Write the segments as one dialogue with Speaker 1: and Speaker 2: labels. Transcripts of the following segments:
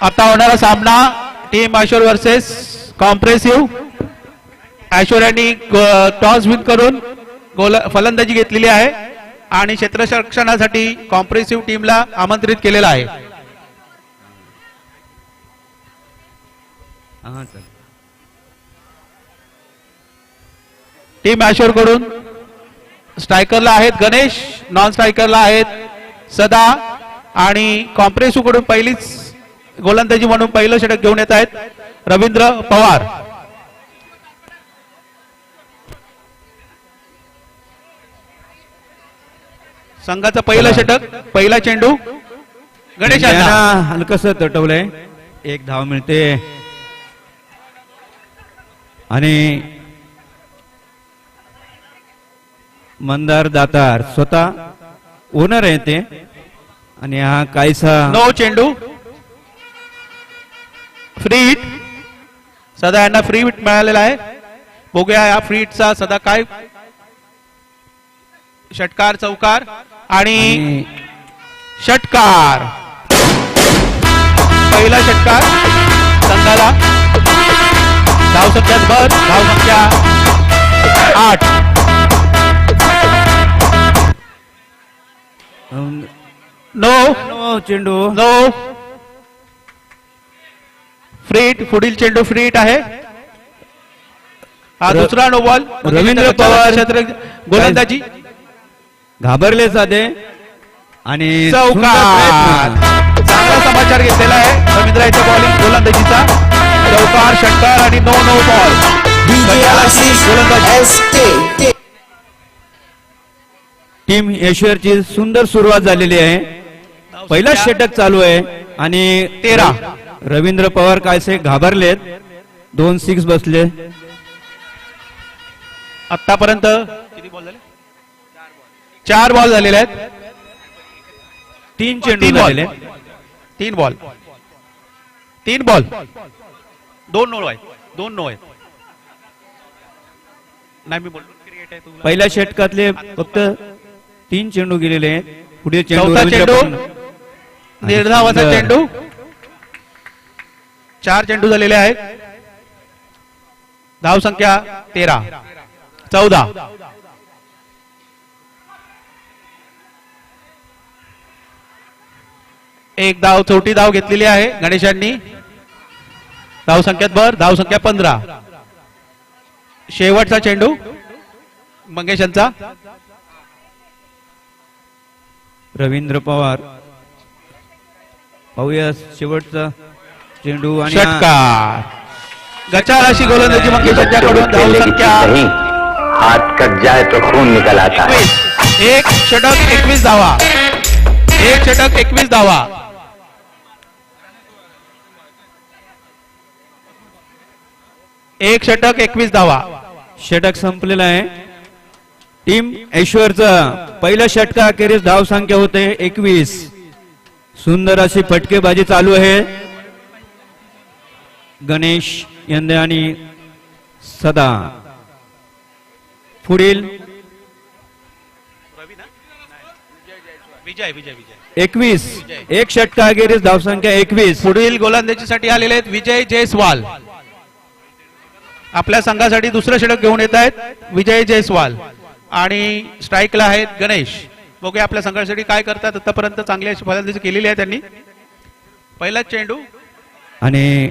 Speaker 1: आता होणारा सामना टीम ऐश्वर वर्सेस कॉम्प्रेसिव्ह. ऐश्वर्यानी टॉस विन करून फलंदाजी घेतलेली आहे आणि क्षेत्ररक्षणासाठी कॉम्प्रेसिव्ह टीमला आमंत्रित केलेला आहे. टीम ऐश्वर कडून स्ट्रायकरला आहेत गणेश, नॉन स्ट्रायकरला आहेत सदा आणि कॉम्प्रेसिव्ह कडून पहिलीच गोलंदाजी म्हणून पहिलं षटक घेऊन येत आहेत रवींद्र पवार. संघाचं पहिलं षटक, पहिला चेंडू गणेश
Speaker 2: हलकस तटवलंय. एक धाव मिळते आणि मंदार दातार स्वतः ओनर आहे ते आणि हा कायसा
Speaker 1: नो चेंडू फ्री हिट. सदा यांना फ्री हिट मिळालेला आहे. बघूया या फ्री हिटचा सदा काय. षटकार चौकार आणि षटकार. पहिला षटकार संघाला. धावसंख्या भर, धावसंख्या 8. नो
Speaker 2: चेंडू
Speaker 1: नो फ्रीट. पुढील चेंडू फ्रीट आहे. हा दुसरा नो बॉल.
Speaker 2: रवींद्र पवार
Speaker 1: क्षेत्र गोलंदाजी
Speaker 2: घाबरले साधे आणि
Speaker 1: चौकार. चांगला समाचार घेतलेला आहे रवींद्र यांच्या बॉलिंग गोलंदाजीचा. चौकार, षटकार आणि नो नो बॉल. गोलंदाजी
Speaker 2: टीम ऐश्वरची सुंदर सुरुवात झालेली आहे. पहिला षटक चालू आहे आणि
Speaker 1: 13.
Speaker 2: रवींद्र पवार कायसे घाबरलेत. 2 6 बसले.
Speaker 1: आतापर्यंत किती बॉल झाले? 4 बॉल झालेले आहेत.
Speaker 2: 3 चेंडू झालेले.
Speaker 1: 3 बॉल 2 नो आहेत. 2 नो आहेत. नाही मी बोललो क्रिएट आहे.
Speaker 2: पहिल्या षटकातले फक्त 3 चेंडू गेलेले आहेत. पुढे
Speaker 1: चौथा चेंडू निर्धावाचा चेंडू. 4 चेंडू झालेले आहेत. धाव संख्या 13 14. एक धाव, चौथी धाव घेतलेली आहे गणेशांनी. धाव संख्यात भर, धाव संख्या 15. शेवटचा चेंडू मंगेश यांचा.
Speaker 2: रवींद्र पवार पाहूया शेवटचा चेंडू आणि
Speaker 1: षटकार. गचाळ अशी गोलंदाजी मंगेश यांच्याकडून. धाव संख्या
Speaker 3: हाथ कट जाए तो खून निकल आता है.
Speaker 1: 1 षटक 21 धावा. 1 षटक 21 धावा. एक षटक 21 धावा.
Speaker 2: षटक संपलेला आहे. टीम ऐश्वरचा पहिल्या षटकाखेरीज धाव संख्या होते 21. सुंदर अशी फटकेबाजी चालू आहे. गणेश यंदे आणि सदा. पुढील
Speaker 1: विजय विजय
Speaker 2: 21. एक षटकाखेरीज धाव संख्या 21.
Speaker 1: पुढील गोलंदाजीसाठी आलेले आहेत विजय जयस्वाल. आपल्या संघासाठी दुसरं षटक घेऊन येत आहेत विजय जयस्वाल आणि स्ट्राईकला आहेत गणेश. बघूया आपल्या संघासाठी काय करतात. आतापर्यंत चांगली अशी फलंदाजी केलेली आहे त्यांनी. पहिला चेंडू
Speaker 2: आणि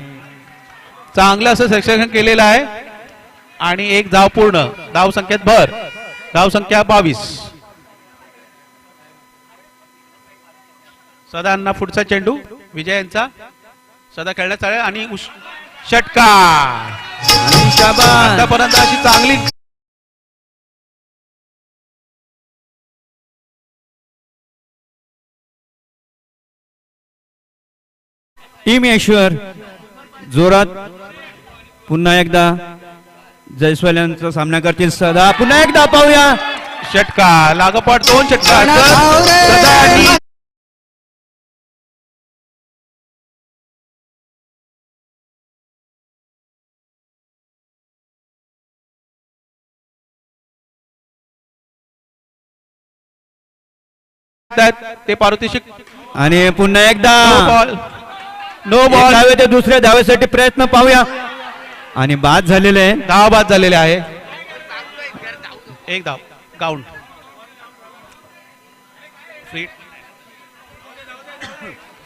Speaker 1: चांगलं असं सेक्शन केलेलं आहे आणि एक धाव पूर्ण. धाव संख्येत भर, धाव संख्या 22. सदांना पुढचा चेंडू विजय यांचा. सदा खेळण्यात चालेल आणि षटकार. आतापर्यंत अशी चांगली
Speaker 2: टीम ऐश्वर जोरात पुन्हा एकदा जयस्वाल यांचा सामना करतील. सदा पुन्हा एकदा पाहूया
Speaker 1: षटकार. लागोपाठ 2 षटकार. ते पारितोषिक
Speaker 2: आणि पुन्हा एकदा
Speaker 1: बॉल नो बॉल.
Speaker 2: धावे ते दुसऱ्या धावेसाठी प्रयत्न पाहूया आणि बाद झालेले आहे.
Speaker 1: 10 बाद झालेले आहे. एक धाव काउंट.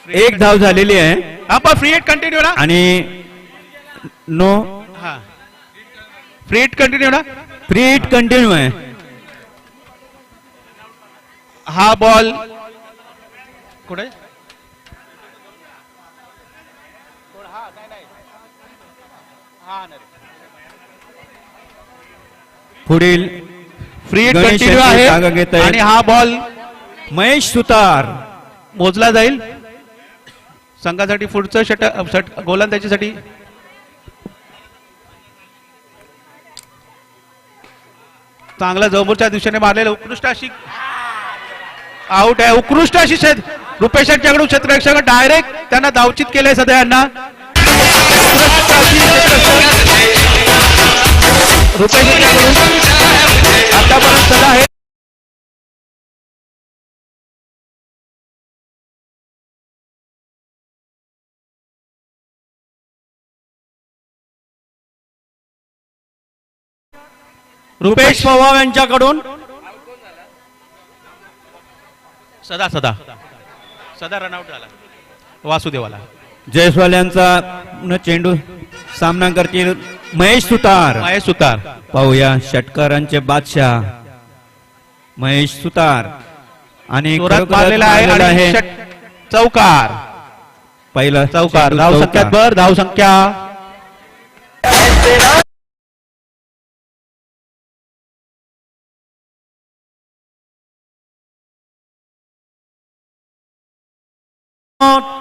Speaker 2: एक धाव झालेली आहे
Speaker 1: हा पण फ्री हिट कंटिन्यू ना.
Speaker 2: आणि नो
Speaker 1: हा फ्री हिट कंटिन्यू ना.
Speaker 2: फ्री हिट कंटिन्यू आहे.
Speaker 1: हा बॉल कुठे
Speaker 2: पुढील
Speaker 1: फ्री हिट
Speaker 2: गणेश
Speaker 1: कंटिन्यू
Speaker 2: यांची
Speaker 1: आहे
Speaker 2: जागा घेत आहेत.
Speaker 1: आणि हा बॉल
Speaker 2: महेश सुतार
Speaker 1: मोजला जाईल संघासाठी. पुढचं गोलंदाजीसाठी चांगला जवळच्या दिशेने मारलेलं उत्कृष्ट अशी आउट आहे. उत्कृष्ट अशी रुपेश यांच्याकडून क्षेत्ररक्षक डायरेक्ट त्यांना धावचित केलंय सध्या यांना. रुपेश यांच्याकडून आतापर्यंत सध्या आहे.
Speaker 4: रुपेश पवार यांच्याकडून
Speaker 1: सदा सदा सदा रनआउट झाला वासुदेवाला.
Speaker 2: जयस्वाल यांचा पुन्हा चेंडू सामना करतील महेश सुतार.
Speaker 1: महेश सुतार.
Speaker 2: पाहूया षटकारांचे बादशाह महेश सुतार आणि
Speaker 1: जोरात
Speaker 2: खरोखरच
Speaker 1: मारलेला आहे
Speaker 2: मारलेला
Speaker 1: आणि
Speaker 2: आहे.
Speaker 1: चौकार.
Speaker 2: पहिला
Speaker 1: चौकार.
Speaker 2: चेंडू
Speaker 1: धाव
Speaker 2: चौकार.
Speaker 1: संख्यात भर. धाव संख्या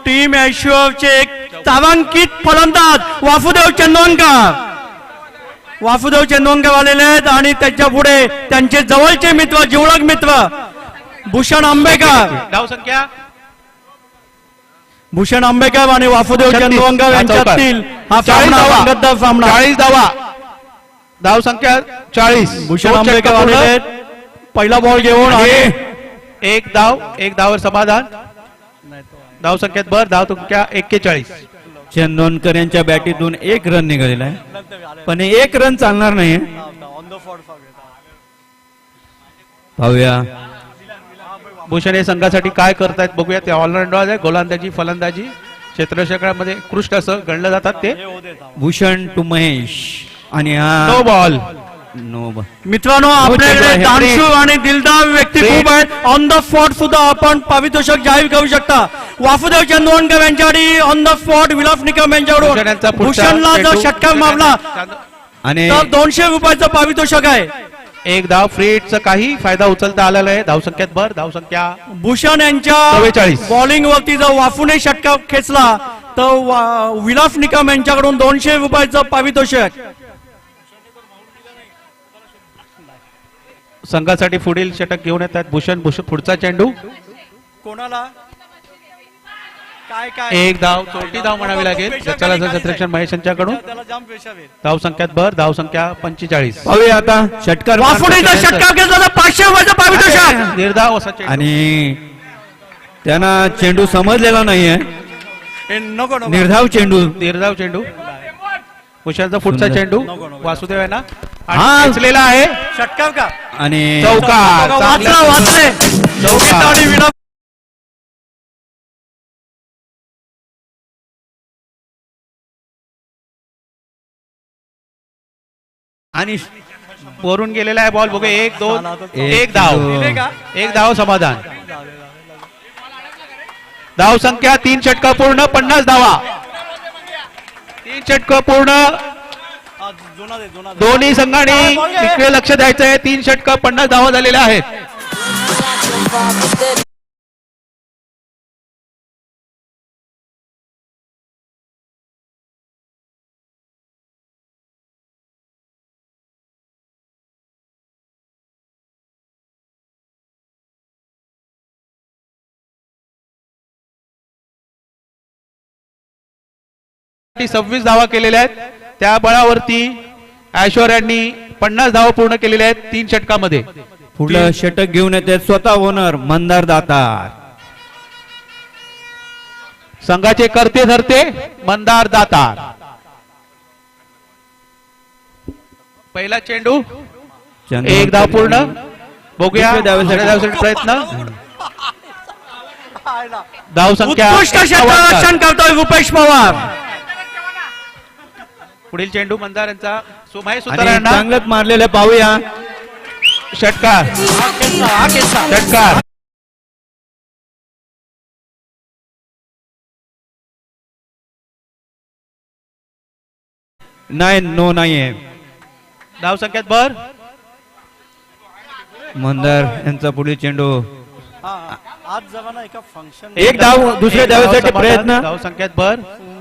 Speaker 4: टीम ऐश्वर्यचे एक नामांकित फलंदाज वासुदेव चंदोनकर. वासुदेव चंदोनकर आलेले आहेत आणि त्याच्या पुढे त्यांचे जवळचे मित्र जिवलग मित्र भूषण आंबेकर.
Speaker 1: धाव संख्या
Speaker 4: भूषण आंबेकर आणि वासुदेव
Speaker 1: 36.
Speaker 4: चंदोनकर यांच्यातील हा
Speaker 1: 40
Speaker 4: सामना
Speaker 1: धावा.
Speaker 4: रंगतदार सामना.
Speaker 1: 40 धावा. धाव संख्या 40.
Speaker 4: भूषण
Speaker 1: दोन
Speaker 4: आंबेकर
Speaker 1: षटकं
Speaker 4: आलेले
Speaker 1: पूर्ण.
Speaker 4: आहेत पहिला बॉल घेऊन आणि
Speaker 1: एक धावर समाधान. धाव संख्यात भर. धाव संख्या 41.
Speaker 2: चंदोनकर यांच्या बॅटीतून एक रन निघालेला आहे पण एक रन चालणार नाही. पाहूया
Speaker 1: भूषण हे संघासाठी काय करतायत बघूया. ते ऑलराऊंडर आहे. गोलंदाजी फलंदाजी क्षेत्ररक्षकामध्ये उत्कृष्ट असं गणलं जातात ते.
Speaker 2: भूषण टू महेश आणि
Speaker 1: नो
Speaker 2: हा
Speaker 1: बॉल.
Speaker 2: No ball.
Speaker 4: मित्रांनो
Speaker 2: चेंडू
Speaker 4: आपल्याकडे
Speaker 2: आहे.
Speaker 4: दानशूर आणि दिलदार व्यक्ती
Speaker 1: फ्री.
Speaker 4: खूप आहेत. ऑन द स्पॉट सुद्धा आपण पारितोषिक जाहीर करू शकता. वासुदेव चंदोनकर यांच्यासाठी on the spot Vilas Nikam
Speaker 1: Bhushan
Speaker 4: यांच्याकडून
Speaker 1: यांचा पुढचा
Speaker 4: भूषणला जर
Speaker 1: चेंडू.
Speaker 4: षटकार मारला
Speaker 2: आणि
Speaker 4: तर 200 रुपयाचं पारितोषिक आहे.
Speaker 1: एक धाव. फ्री हिटचा काही फायदा उचलता आलेला आहे. धाव संख्यात भर. धाव संख्या
Speaker 4: भूषण यांच्या
Speaker 1: 44.
Speaker 4: बॉलिंग वरती जर वाफूने षटकार खेचला तर विलास निकम यांच्याकडून 200 रुपयाचं पारितोषिक.
Speaker 1: संघासाठी पुढील षटक घेऊन येतात भूषण. पुढचा चेंडू.
Speaker 4: कोणाला काय काय
Speaker 1: एक धाव. चोटी धाव म्हणावी लागेल. चला क्षेत्ररक्षण महेश यांच्याकडून.
Speaker 4: त्याला जाम पेशा होईल.
Speaker 1: धाव संख्यात भर. धाव संख्या 45.
Speaker 2: पाहूया आता षटकार
Speaker 4: वाफूनेचा षटकार घेतला तर 500 रुपयाचं पारितोषिक.
Speaker 1: निर्धाव असा चेंडू.
Speaker 2: आणि त्यांना चेंडू समजलेला नाहीये.
Speaker 4: नको नको
Speaker 2: निर्धाव चेंडू.
Speaker 1: निर्धाव चेंडू. भूषणचा पुढचा
Speaker 2: सुंदर.
Speaker 1: चेंडू वासुदेव आहे ना.
Speaker 2: हा.
Speaker 1: आणि खेचलेला आहे.
Speaker 4: षटकार का
Speaker 2: आणि
Speaker 1: चौकार.
Speaker 4: वाचला वाचले
Speaker 1: चौकार.
Speaker 4: आणि विलास
Speaker 2: आणि
Speaker 1: वरून गेलेला आहे बॉल. बघूया. एक दोन.
Speaker 2: एक
Speaker 1: एक धाव.
Speaker 2: चेंडू.
Speaker 1: एक धाव समाधान. धाव संख्या 3 षटका पूर्ण 50 धावा. 3 षटक पूर्ण. दोन्ही संघांनी इकडे लक्ष द्यायचं आहे. 3 षटक 50 धावा झालेल्या आहेत. साठी 26 धावा केलेल्या आहेत. त्या बळावरती ऐश्वर्यांनी 50 धावा पूर्ण केलेल्या आहेत 3 षटकामध्ये.
Speaker 2: पुढलं षटक घेऊन येते स्वतः ओनर मंदार दातार.
Speaker 1: संघाचे करते धरते मंदार दातार. पहिला चेंडू एक धाव पूर्ण. बघूया
Speaker 2: दुसऱ्या धावेसाठी.
Speaker 1: दुसऱ्या धावेसाठी प्रयत्न. धाव संख्या
Speaker 4: उत्कृष्ट
Speaker 1: 51.
Speaker 4: क्षेत्ररक्षण करतोय रुपेश पवार.
Speaker 1: पुढील चेंडू मंदार यांचा महेश
Speaker 2: आणि
Speaker 1: सुतारांना
Speaker 2: चांगलंच मारलेलं आहे, पाहूया.
Speaker 1: षटकार षटकार.
Speaker 2: नाही, नो नाहीये.
Speaker 1: धाव संख्यात भर.
Speaker 2: मंदार यांचा पुढील चेंडू.
Speaker 4: आज जरा ना एका फंक्शन
Speaker 2: एक धाव दुसऱ्या
Speaker 1: एक धाव
Speaker 2: धावेसाठी
Speaker 1: समाधान.
Speaker 2: प्रयत्न.
Speaker 1: धाव संख्यात भर.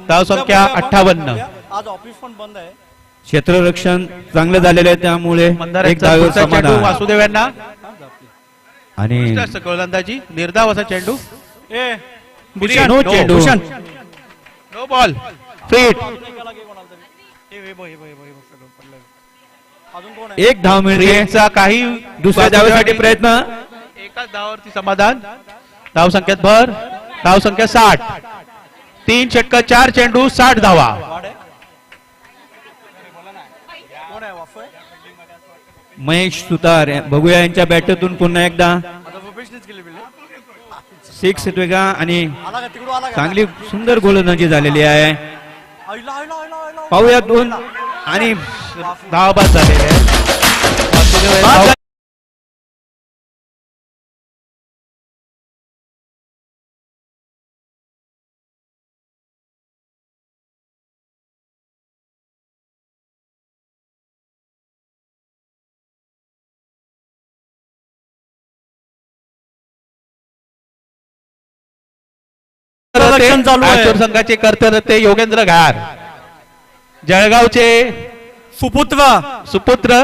Speaker 1: धाव संख्या 58.
Speaker 4: आज ऑफिस पण बंद आहे.
Speaker 2: क्षेत्ररक्षण चांगलं झालेलं आहे, त्यामुळे
Speaker 1: मंदार
Speaker 2: एक
Speaker 1: यांचा
Speaker 2: धावेवर
Speaker 1: पुढचा चेंडू
Speaker 2: समाधान.
Speaker 1: वासुदेव यांना.
Speaker 2: आणि
Speaker 1: जास्त गोलंदाजी निर्धाव असा चेंडू.
Speaker 4: ए
Speaker 1: भूषण,
Speaker 2: नो
Speaker 1: नो.
Speaker 2: चेंडू.
Speaker 4: भूषण.
Speaker 1: नो बॉल फीट.
Speaker 4: अजून कोण आहे?
Speaker 2: एक धाव मिळते.
Speaker 1: यांचा काही
Speaker 2: दुसऱ्या धावेसाठी प्रयत्न.
Speaker 1: एकाच धावावरती समाधान. धाव संख्यात भर. धाव संख्या 60. 3 षटक 4 चेंडू 60 धावा.
Speaker 4: वाड आहे? कोण आहे वाफे?
Speaker 2: महेश सुतार बघूया यांच्या बॅटतून पुन्हा एकदा
Speaker 4: आता रुपेशनेच केली बिल्डिंग.
Speaker 2: 6 वेगा आणि
Speaker 4: आला का तिकडून आला का?
Speaker 2: चांगली सुंदर गोलंदाजी झालेली आहे.
Speaker 4: आयला, आयला, आयला, आयला.
Speaker 2: पाहूया दोन आणि
Speaker 1: धाव बाद झालेले आहे. वासुदेव हे धाव-
Speaker 4: रक्षण चालू आहे.
Speaker 1: आचूर संघाचे कर्तव्य योगेंद्र घार. जळगावचे
Speaker 4: सुपुत्र
Speaker 1: सुपुत्र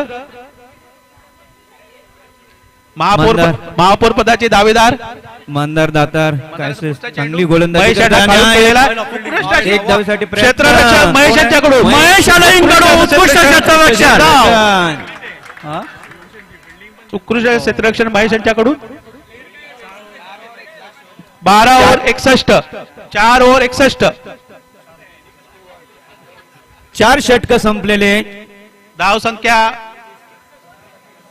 Speaker 1: महापौर
Speaker 2: मंदार.
Speaker 1: महापौर पदाचे दावेदार
Speaker 2: मंदार दातार काय चांगली गोलंदाजी
Speaker 1: महेश
Speaker 2: करताना
Speaker 1: यांना खालून केलेला.
Speaker 2: आणि एक धावेसाठी प्रयत्न.
Speaker 1: क्षेत्ररक्षण महेश यांच्याकडून.
Speaker 4: महेश आलाईंकडून उत्कृष्ट क्षेत्ररक्षण.
Speaker 2: क्षेत्ररक्षण.
Speaker 1: उत्कृष्ट क्षेत्ररक्षण महेश यांच्याकडून. 12 ओव्हर 61. 4 ओव्हर 61.
Speaker 2: 4 षटक संपलेले.
Speaker 1: धाव संख्या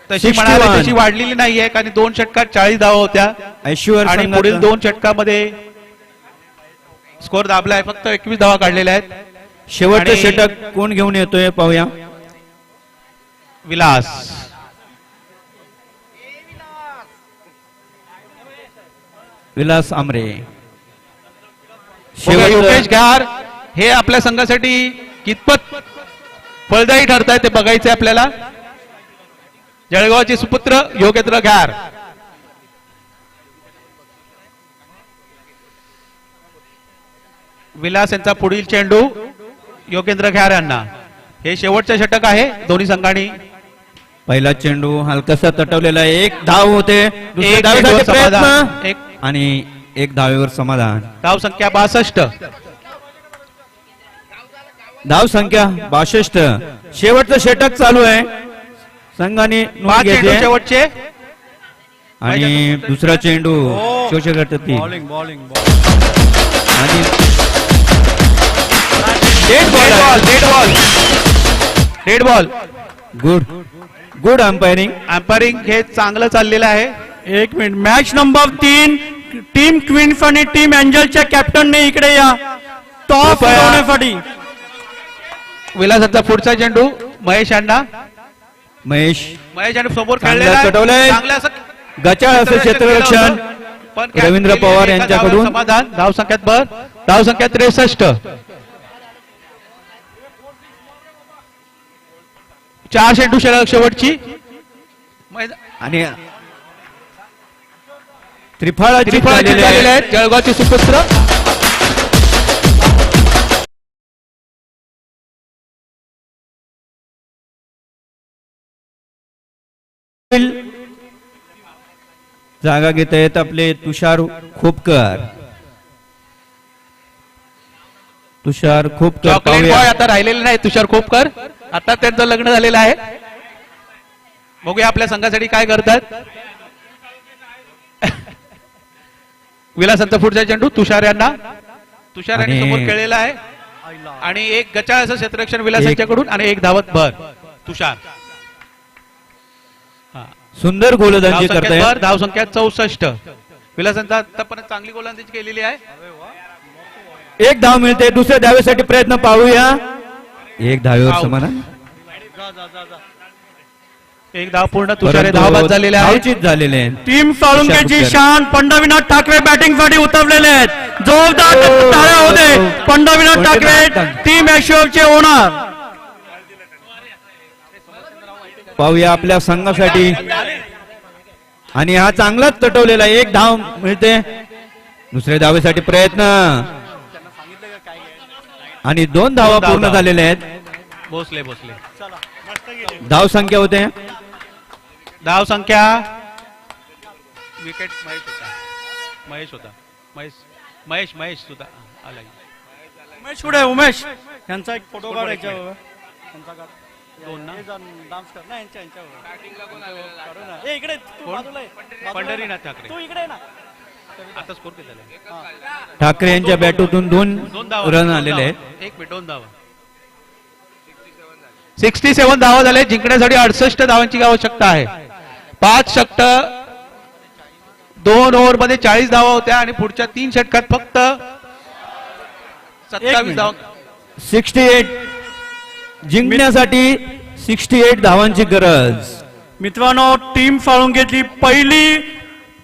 Speaker 1: तशी
Speaker 2: 61.
Speaker 1: म्हणाली तशी वाढलेली नाहीये, कारण 2 षटकात 40 धावा होत्या
Speaker 2: ऐश्वर
Speaker 1: आणि
Speaker 2: संघाचा.
Speaker 1: पुढील 2 षटकामध्ये स्कोर दाबलाय. फक्त 21 धावा काढलेल्या आहेत.
Speaker 2: शेवटचं
Speaker 1: आणि-
Speaker 2: षटक कोण घेऊन येतोय पाहूया.
Speaker 1: विलास
Speaker 2: विलास आमरे.
Speaker 1: बघा, योगेश
Speaker 2: शेवटचं
Speaker 1: घार हे आपल्या संघासाठी कितपत फळदायी ठरत आहे ते बघायचंय आपल्याला. जळगावचे सुपुत्र योगेंद्र घार. विलास यांचा पुढील चेंडू योगेंद्र घार यांना. हे शेवटचे षटक आहे दोन्ही संघांनी.
Speaker 2: पहिला चेंडू हलकासा तटवलेला आहे. एक धाव होते. दुसऱ्या
Speaker 1: एक
Speaker 2: धावेसाठी
Speaker 1: चेंडूवर
Speaker 2: प्रयत्न.
Speaker 1: समाधान. एक
Speaker 2: आणि एक धावेवर समाधान.
Speaker 1: धाव संख्या 62.
Speaker 2: धाव संख्या 62. शेवटचं षटक चालू आहे. संघाने नोंद
Speaker 1: 5 चेंडू
Speaker 2: घेतली.
Speaker 1: शेवटचे.
Speaker 2: आणि दुसरा चेंडू शोषक
Speaker 4: बॉलिंग बॉलिंग
Speaker 2: आणि
Speaker 1: dead ball dead ball dead ball.
Speaker 2: Good good umpiring.
Speaker 1: Umpiring हे चांगलं चाललेलं आहे.
Speaker 4: एक minute. Match number 3 team Queens आणि टीम एंजलच्या कॅप्टनने इकडे या टॉप
Speaker 1: कृपया.
Speaker 4: उडवण्यासाठी.
Speaker 1: विलासाचा पुढचा चेंडू महेश यांना.
Speaker 2: महेश
Speaker 1: महेश यांनी समोर
Speaker 2: चांगलं
Speaker 1: खेळलेला आहे.
Speaker 2: चटवलंय.
Speaker 1: चांगलं असं
Speaker 2: गचाळ असं क्षेत्ररक्षण
Speaker 1: पण
Speaker 2: रवींद्र पवार
Speaker 1: एका
Speaker 2: यांच्याकडून.
Speaker 1: धावावर समाधान. धाव संख्यात भर. धाव संख्या 63. 4 चेंडू शिल्लक शेवटची.
Speaker 2: आणि त्रिफळाची
Speaker 1: त्रिफळाची
Speaker 2: झालेली
Speaker 1: झालेले
Speaker 2: आहे.
Speaker 1: आहेत जळगावचे सुपुत्र.
Speaker 2: जागा घेत आहेत आपले तुषार खोपकर. तुषार खोपकर
Speaker 1: चॉकलेट बॉय
Speaker 2: पाहूया.
Speaker 1: आता राहिलेले नाही. तुषार खोपकर आता त्यांचं लग्न झालेलं आहे. बघूया आपल्या संघासाठी काय करतात. विलासांचा पुढचा चेंडू तुषार यांना. तुषार यांनी
Speaker 2: आणि-
Speaker 1: समोर खेळलेला आहे आणि एक गचाळ असं क्षेत्ररक्षण विलास यांच्याकडून आणि एक धावत भर तुषार. हा.
Speaker 2: सुंदर गोलंदाजी
Speaker 1: धावसंख्येत
Speaker 2: करताय.
Speaker 1: भर, धावसंख्या 64. विलासांचा आतापर्यंत चांगली गोलंदाजी केलेली आहे.
Speaker 2: एक धाव मिळते. दुसऱ्या धावेसाठी प्रयत्न पाहूया. एक धावेवर
Speaker 1: आऊट.
Speaker 2: समाधान.
Speaker 1: एक धाव पूर्ण तुषार
Speaker 2: परंतु
Speaker 1: धावबाद झालेले आहे.
Speaker 2: धावचीत झालेले आहेत.
Speaker 4: टीम साळुंकेची
Speaker 2: तुषार
Speaker 4: शान पंढरीनाथ ठाकरे बॅटिंग साठी उतरलेले आहेत. जोरदार टाळ्या होते. पंढरीनाथ ठाकरे टीम चे ओनर.
Speaker 2: पाहूया आपल्या संघासाठी. आणि हा चांगलाच तटवलेला. एक धाव मिळते. दुसऱ्या धावेसाठी प्रयत्न आणि 2 धावा
Speaker 1: धाव,
Speaker 2: पूर्ण
Speaker 1: धाव.
Speaker 2: झालेल्या आहेत.
Speaker 1: भोसले
Speaker 2: धाव संख्या होते
Speaker 1: धाव संख्या. विकेट महेश होता महेश सुद्धा आला.
Speaker 4: उमेश पुढे उमेश यांचा एक फोटो काढ याच्यावर.
Speaker 1: दोन ना?
Speaker 4: डान्स कर ना यांच्यावर. ए, इकडे तू
Speaker 1: कोण?
Speaker 4: बाजूला ये.
Speaker 1: पंढरीनाथ ठाकरे.
Speaker 4: तू इकडे ये ना.
Speaker 1: आता स्कोर किती झाला?
Speaker 2: ठाकरे यांच्या बॅटूतून 2
Speaker 1: दोन धावा
Speaker 2: रन आलेले आहेत.
Speaker 1: एक मिनिट 2 धावा. 67 धावा झाले. जिंकण्यासाठी 68 धावांची आवश्यकता आहे. 5 षटक 2 ओव्हर मध्ये 40 धावा होत्या आणि पुढच्या 3 षटकात फक्त 27 धावा.
Speaker 2: 68 जिंकण्यासाठी 68 धावांची गरज.
Speaker 4: मित्रांनो, टीम साळुंकेतली पहिली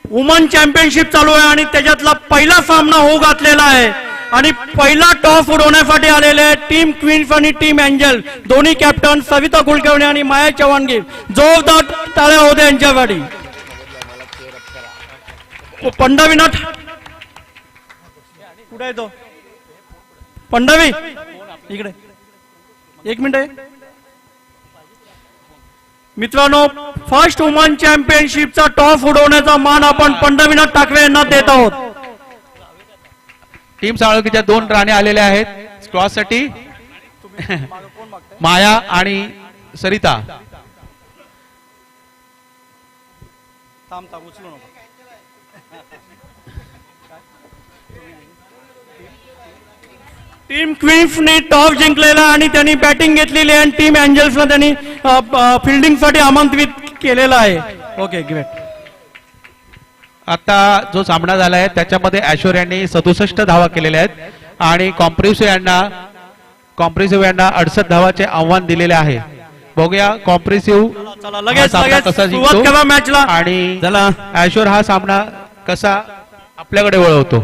Speaker 4: वुमन चॅम्पियनशिप चालू आहे आणि त्याच्यातला पहिला सामना होऊ घातलेला आहे आणि पहिला टॉस उडवण्यासाठी आलेले टीम क्वीन्स आणि टीम एंजल. दोन्ही कॅप्टन सविता कुलकर्णी आणि माया चव्हाणगी. जोरदार टाळ्या होत्या यांच्यासाठी. पंढरीनाथ कुठे आहे तो? पंढरी इकडे एक मिनिट आहे. मित्रांनो, फर्स्ट वुमन चॅम्पियनशिपचा टॉस उडवण्याचा मान आपण पंढरीनाथ ठाकरे यांना देत आहोत.
Speaker 1: टीम साळुंकेच्या 2 राणे आलेल्या आहेत टॉस साठी. माया आणि सरिता.
Speaker 4: टीम क्वीन्सने टॉस जिंकलेला आणि त्यांनी बॅटिंग घेतलेली आहे आणि टीम एंजल्सला त्यांनी फिल्डिंग साठी आमंत्रित केलेलं आहे. Okay great.
Speaker 1: आता जो सामना झाला आहे त्याच्यामध्ये ऐश्वर्य यांनी 67 धावा केलेल्या आहेत आणि कॉम्प्रेसिव्ह यांना 68 धावाचे आव्हान दिलेले आहे. बघूया कॉम्प्रेसिव्ह
Speaker 4: चला लगेच
Speaker 1: सामना
Speaker 4: लगेच
Speaker 1: कसा
Speaker 4: सुरुवात
Speaker 1: जिंकतो
Speaker 4: करा मॅचला.
Speaker 1: आणि
Speaker 2: चला
Speaker 1: ऐश्वर्य हा सामना कसा आपल्याकडे वळवतो.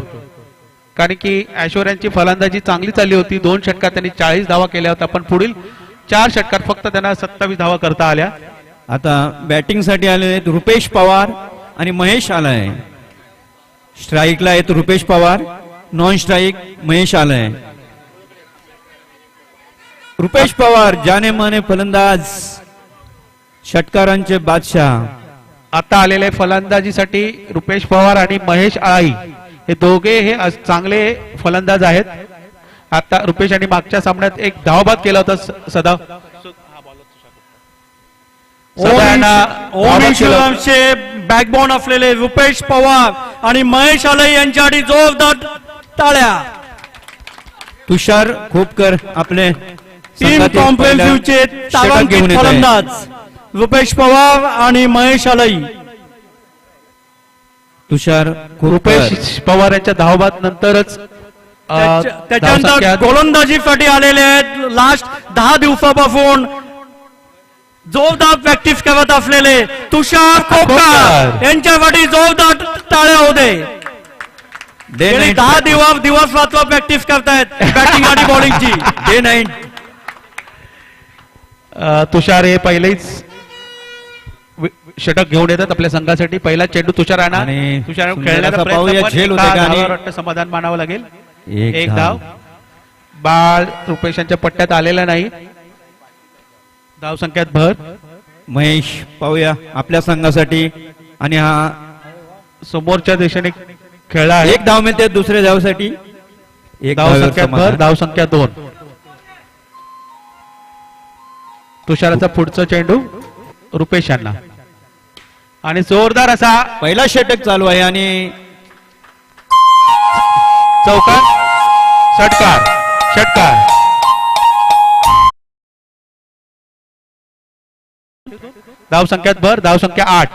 Speaker 1: कारण की ऐश्वर्यांची फलंदाजी चांगली चालली होती. 2 षटकात त्यांनी 40 धावा केल्या होत्या पण पुढील 4 षटकात फक्त त्यांना 27 धावा करता आल्या.
Speaker 2: आता बॅटिंग साठी आलेले आहेत रुपेश पवार आणि महेश आलाय. स्ट्राईकला आहेत रुपेश पवार. नॉन स्ट्राईक महेश आलाय. रुपेश पवार जाने माने फलंदाज, षटकारांचे बादशाह.
Speaker 1: आता आलेले फलंदाजीसाठी रुपेश पवार आणि महेश आळाई हे दोघे हे चांगले फलंदाज आहेत. आता रुपेश यांनी मागच्या सामन्यात एक धावबाद केला होता सदा.
Speaker 4: ओम इन्शुरन्सचे बॅकबोन असलेले रुपेश पवार आणि महेश आलई यांच्यासाठी जोरदार टाळ्या.
Speaker 2: तुषार खोपकर आपले
Speaker 4: टीम
Speaker 2: संघातील
Speaker 4: कॉम्प्रेसिव्हचे
Speaker 2: पहिला षटक
Speaker 4: तारांकित
Speaker 2: घेऊन येत आहे.
Speaker 4: फलंदाज रुपेश पवार आणि महेश आलई.
Speaker 2: तुषार खोपकर
Speaker 1: रुपेश पवार यांच्या धावबाद नंतरच
Speaker 4: त्याच्यानंतर गोलंदाजीसाठी आलेले आहेत. लास्ट 10 दिवसापासून जोरदार प्रॅक्टिस करत असलेले तुषार खोपकर यांच्यासाठी जोरदार टाळ्या होते.
Speaker 2: डे
Speaker 4: गेली
Speaker 2: नाईट
Speaker 4: 10 दिवस रात्र प्रॅक्टिस करतायत बॅटिंग आणि बॉलिंगची.
Speaker 2: डे नाईट
Speaker 1: तुषार हे पहिलेच षटक घेऊन येतात आपल्या संघासाठी. पहिला चेंडू तुषार
Speaker 2: आणि
Speaker 1: आणि तुषार
Speaker 2: सुंदर
Speaker 1: खेळण्याचा
Speaker 2: असा पाहूया,
Speaker 1: प्रयत्न पण
Speaker 2: झेल होते
Speaker 1: एका
Speaker 2: का? आणि
Speaker 1: धावावर वाटतं समाधान मानावं लागेल.
Speaker 2: एक
Speaker 1: एक धाव. बाळ रुपेशांच्या पट्ट्यात आलेला नाही. धाव संख्यात भर.
Speaker 2: महेश पाहूया आपल्या संघासाठी. आणि हा
Speaker 1: समोरच्या दिशेने खेळला आहे.
Speaker 2: एक धाव मिळते दुसऱ्या धावसाठी. एक
Speaker 1: धाव
Speaker 2: धावेवर
Speaker 1: संख्यात भर.
Speaker 2: समाधान.
Speaker 1: धाव संख्या 2. तुषाराचा पुढचा चेंडू रुपेश यांना आणि जोरदार असा
Speaker 2: पहिला षटक चालू आहे आणि
Speaker 1: चौकार षटकार षटकार धावसंख्यात भर, धावसंख्या 8.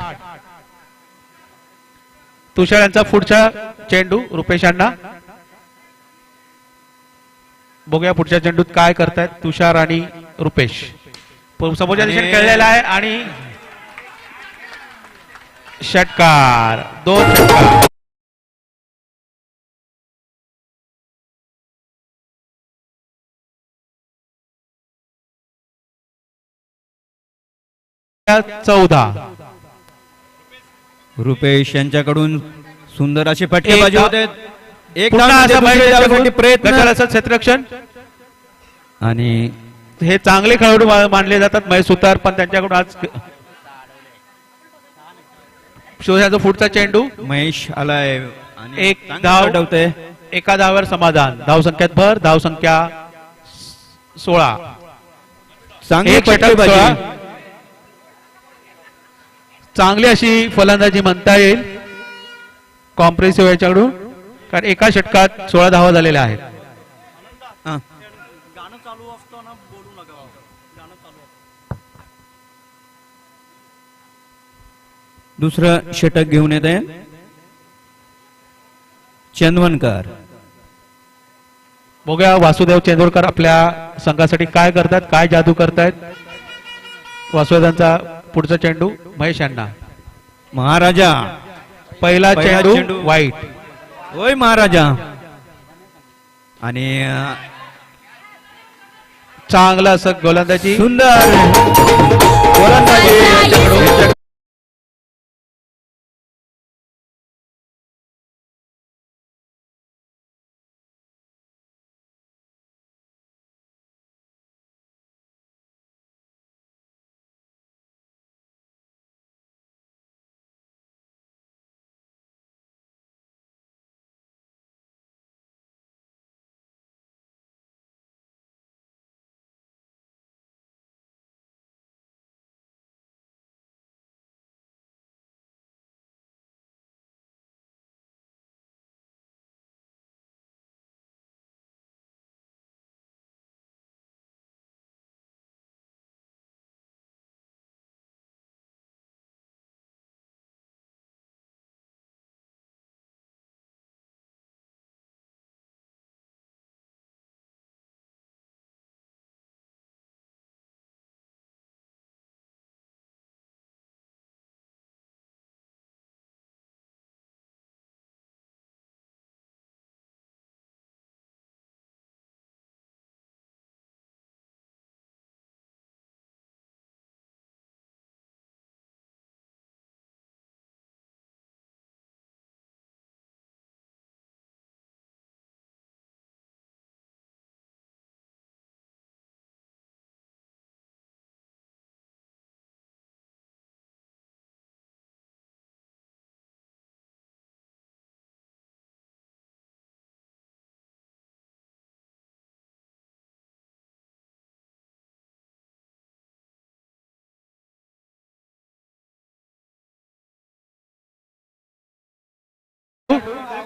Speaker 1: तुषार यांचा पुढचा चेंडू रुपेश यांना. बघूया पुढच्या चेंडूत काय करतायत तुषार आणि रुपेश. समोरच्या दिशेने खेळलेला आहे आणि षटकार, 2 षटकार. चौदा.
Speaker 2: रुपेश यांच्याकडून सुंदर अशी फटकेबाजी
Speaker 1: एक
Speaker 2: होते. एक
Speaker 1: पुन्हा
Speaker 2: धाव
Speaker 1: असं
Speaker 2: मध्ये
Speaker 1: महेश
Speaker 2: दुसऱ्या
Speaker 1: यांच्याकडून
Speaker 2: प्रयत्न
Speaker 1: गटाराचं क्षेत्ररक्षण.
Speaker 2: आणि
Speaker 1: हे चांगले खेळाडू मानले जातात महेश सुतार, पण त्यांच्याकडून आज शोधाचा पुढचा चेंडू.
Speaker 2: महेश आलाय आणि
Speaker 1: एक
Speaker 2: चांगलं
Speaker 1: धाव.
Speaker 2: पाठवतोय.
Speaker 1: एका धावावर समाधान. धावसंख्यात भर, धावसंख्या 16.
Speaker 2: चांगली
Speaker 1: एक षटक
Speaker 2: फटकेबाजी.
Speaker 1: 16. चांगली अशी फलंदाजी म्हणता येईल कॉम्प्रेसिव्ह याच्याकडून, कारण एका षटकात 16 धावा झालेल्या आहेत.
Speaker 2: हा.
Speaker 4: गाणं चालू असताना बोलू नका. गाणं चालू.
Speaker 2: दुसरं षटक घेऊन येत आहे चंदवनकर.
Speaker 1: बघूया वासुदेव चेंदूरकर आपल्या संघासाठी काय करतात, काय जादू करतायत. वासुदेवांचा पुढचा चेंडू महेश यांना.
Speaker 2: महाराजा
Speaker 1: पहिला
Speaker 2: पहिला
Speaker 1: चेंडू
Speaker 2: चेंडू.
Speaker 1: वाईट.
Speaker 2: होय महाराजा. आणि
Speaker 1: चांगलं असं गोलंदाजी.
Speaker 2: सुंदर गोलंदाजी यांच्याकडून.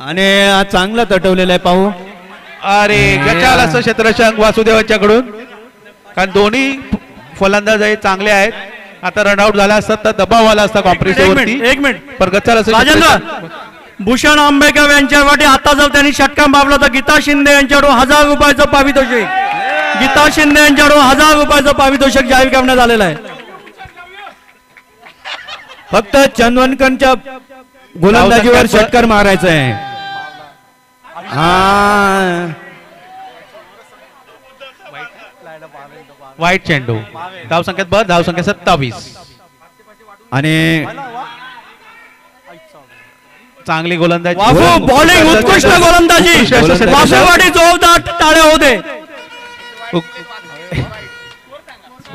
Speaker 2: आणि चांगला तटवलेला आहे पाहू.
Speaker 1: अरे गचाल असं क्षेत्ररक्षक वासुदेवांच्याकडून, कारण दोन्ही फलंदाज हे चांगले आहेत. आता रनआउट झाला असता तर दबाव आला असता कॉम्प्रेसिव्ह वरती.
Speaker 4: एक मिनिट
Speaker 1: पण गचाल असं
Speaker 4: राजेंद्र भूषण आंबेगाव यांच्यासाठी आता जर त्यांनी षटका मारला तर गीता शिंदे यांच्याकडून 1000 रुपयाचं पारितोषिक. गीता शिंदे यांच्याकडून 1000 रुपयाचं पारितोषिक जाहीर करण्यात आलेलं आहे.
Speaker 2: फक्त चंदवनकरच्या गोलंदाजीवर षटकार मारायचा आहे.
Speaker 1: वाईट चेंडू. धावसंख्यात भर, धावसंख्या 27.
Speaker 2: आणि
Speaker 1: चांगली गोलंदाजी.
Speaker 4: वाफू बॉलिंग उत्कृष्ट गोलंदाजी. वाफूवाडी जोरदार टाळ्या होते.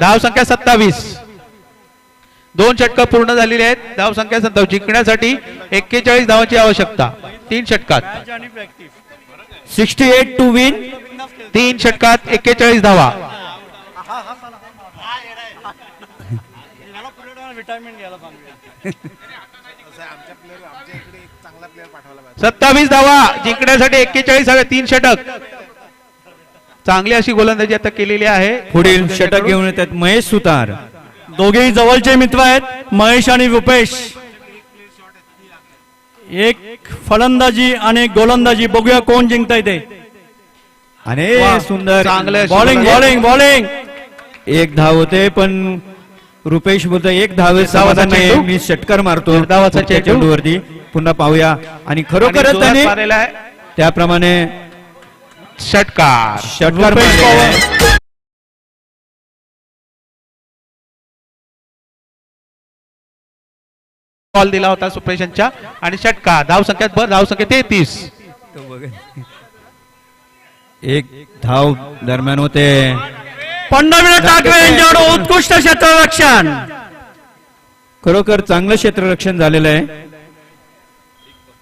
Speaker 1: धावसंख्या 27. 2 षटकं पूर्ण झालेली आहेत. धावसंख्या 27. जिंकण्यासाठी 41 धावांची आवश्यकता 3 षटकात.
Speaker 2: 68 टू विन.
Speaker 1: 3 षटकात 41 धावा. 27 धावा जिंकण्यासाठी 41 हवे. 3 षटक. चांगली अशी गोलंदाजी आता केलेली आहे.
Speaker 2: पुढील षटक घेऊन येतात महेश सुतार.
Speaker 4: दोघेही जवळचे मित्र आहेत, महेश आणि रुपेश. एक फलंदाजी आणि एक गोलंदाजी, बघूया कोण जिंकता ते.
Speaker 2: आणि
Speaker 4: वा,
Speaker 2: सुंदर
Speaker 1: चांगलं अशी
Speaker 4: बॉलिंग बॉलिंग बॉलिंग.
Speaker 2: एक धाव होते, पण रुपेश बोलतो एक धावे
Speaker 1: धावाचा
Speaker 2: समाधान नाही,
Speaker 1: चेंडू.
Speaker 2: मी षटकार मारतो
Speaker 1: धावाचा
Speaker 2: पुढच्या
Speaker 1: चेंडू.
Speaker 2: चेंडूवरती. पुन्हा पाहूया आणि
Speaker 1: आणि
Speaker 2: खरोखरच
Speaker 1: जोरात
Speaker 2: त्याने
Speaker 1: मारलेला आहे.
Speaker 2: त्याप्रमाणे
Speaker 1: षटकार.
Speaker 2: षटकार
Speaker 4: रुपेश
Speaker 2: मारलेला आहे.
Speaker 4: पवार.
Speaker 1: बॉल दिला होता सुप्रेशनच्या आणि षटकार. धावसंख्यात भर, धावसंख्या 33.
Speaker 2: एक धाव दरम्यान होते.
Speaker 4: पंढरवीर टाकवे यांच्याकडे उत्कृष्ट क्षेत्ररक्षण.
Speaker 2: खरोखर चांगलं क्षेत्ररक्षण झालेलं आहे.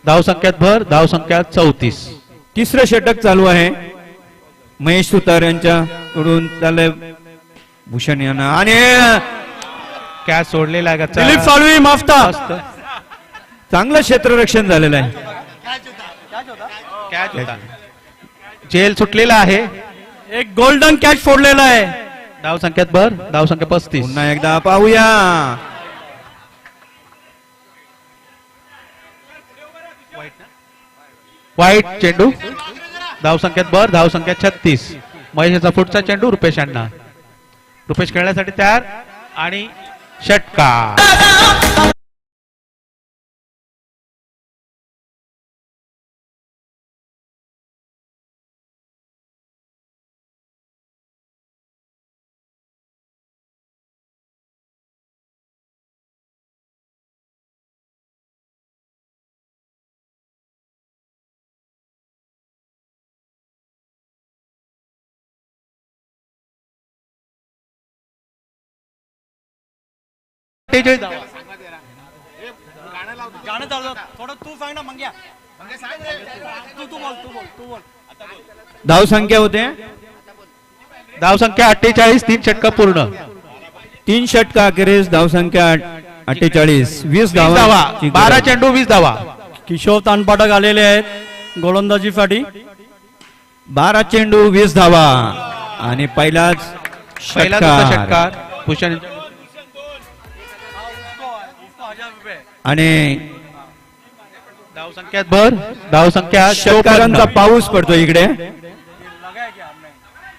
Speaker 1: धावसंख्यात भर, धावसंख्या 34.
Speaker 2: तिसरं षटक चालू आहे महेश सुतार यांच्याकडून. चाललंय भूषण यांना आणि
Speaker 1: कॅच सोडलेला आहे गच्चा.
Speaker 4: दिलीप साळवी माफता.
Speaker 1: मस्त.
Speaker 2: चांगलं क्षेत्ररक्षण झालेलं आहे.
Speaker 1: कॅच होता. जेल सुटलेला आहे.
Speaker 4: एक गोल्डन कॅच फोडलेला आहे.
Speaker 1: धावसंख्यात भर, धावसंख्या 35.
Speaker 2: पुन्हा एकदा पाहूया.
Speaker 1: वाईट चेंडू. धावसंख्यात भर, धावसंख्या 36. महेशचा पुढचा चेंडू रुपेश यांना. रुपेश खेळण्यासाठी तयार आणि षटकार.
Speaker 2: धाव संख्या होते
Speaker 1: धावसंख्या 48. 3 षटक पूर्ण.
Speaker 2: 3 षटका अखेरीस धाव संख्या 48. 20
Speaker 1: धावा.
Speaker 2: धावा
Speaker 1: 12 चेंडू 20 धावा.
Speaker 4: किशोर तानपाटक आलेले आहेत गोलंदाजीसाठी.
Speaker 2: 12 चेंडू 20 धावा आणि पहिलाच
Speaker 1: पहिला दुसरा
Speaker 2: षटकार.
Speaker 1: षटकार. भूषण
Speaker 2: आणि
Speaker 1: धावसंख्यात भर, धावसंख्या
Speaker 2: षटकारांचा
Speaker 1: 54.
Speaker 2: पाऊस पडतो इकडे.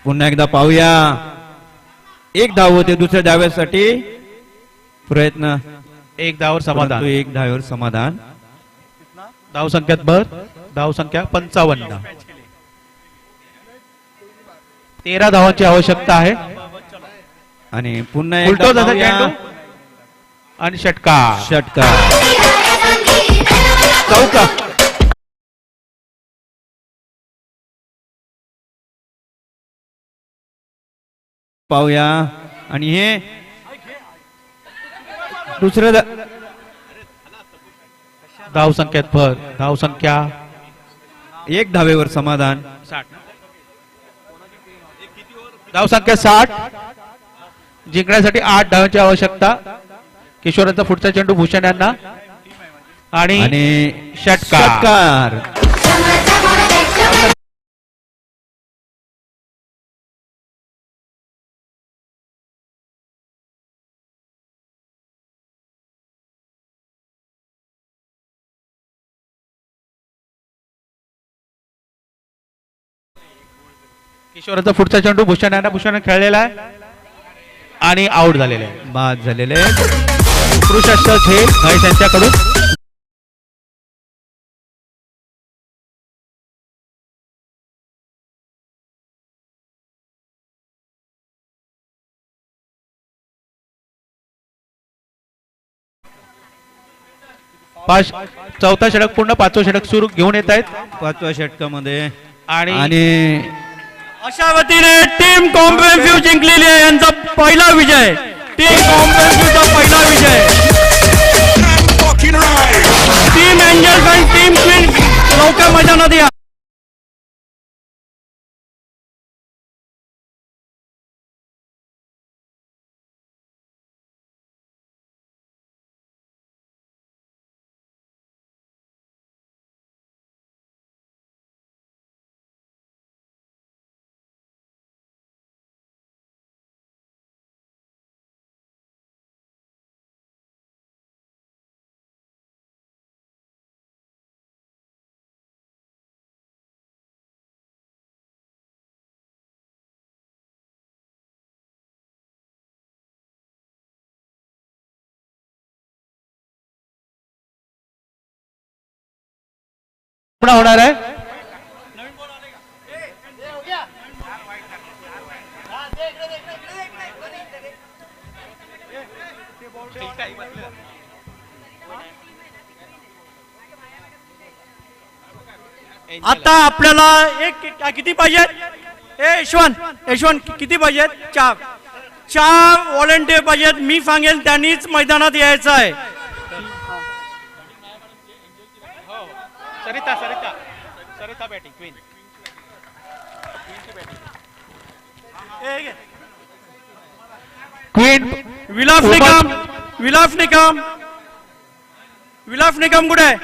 Speaker 2: पुन्हा एकदा पाहूया. एक धाव होते दुसऱ्या धाव्यासाठी प्रयत्न.
Speaker 1: एक धावर
Speaker 2: परंतु
Speaker 1: समाधान.
Speaker 2: एक धावेवर समाधान.
Speaker 1: धावसंख्यात भर, धावसंख्या 55. 13 धावांची आवश्यकता आहे.
Speaker 2: आणि पुन्हा
Speaker 1: उलटो
Speaker 2: एकदा
Speaker 1: जसा
Speaker 2: पाहूया.
Speaker 1: चेंडू आणि षटकार.
Speaker 2: षटकार. चौका. पाहूया आणि हे दुसरं
Speaker 1: धावसंख्यात भर, धावसंख्या
Speaker 2: एक धावेवर समाधान.
Speaker 1: 60. धावसंख्या 60. जिंकण्यासाठी 8 धावांची आवश्यकता. किशोरांचा पुढचा चेंडू भूषण यांना आणि षटकार. किशोरांचा पुढचा चेंडू भूषण यांना. भूषण खेळलेला आहे आणि आउट झालेला आहे.
Speaker 2: बाद झालेले.
Speaker 1: पुरुषार्थ खेळ महेश यांच्याकडून. चौथा षटक पूर्ण, 5वं षटक सुरू घेऊन येत आहेत.
Speaker 2: 5व्या षटकामध्ये
Speaker 1: आणि
Speaker 2: आणि
Speaker 4: अशा वतीने टीम कॉम्प्रेन्सिव्ह जिंकलेली आहे. यांचा पहिला विजय. टीम कॉम्प्रेन्सिव्हचा पहिला विजय. टीम एंजल्स आणि टीम क्वीन लवकर मैदानात या.
Speaker 1: सामना होणार आहे.
Speaker 4: आता आपल्याला एक किती पाहिजेत? यशवंत किती पाहिजेत? चार व्हॉलेंटियर पाहिजेत. मी सांगेल त्यांनीच मैदानात यायचं आहे.
Speaker 1: Sarita batting queen. Queen
Speaker 4: Vilas Nikam कुठे आहे?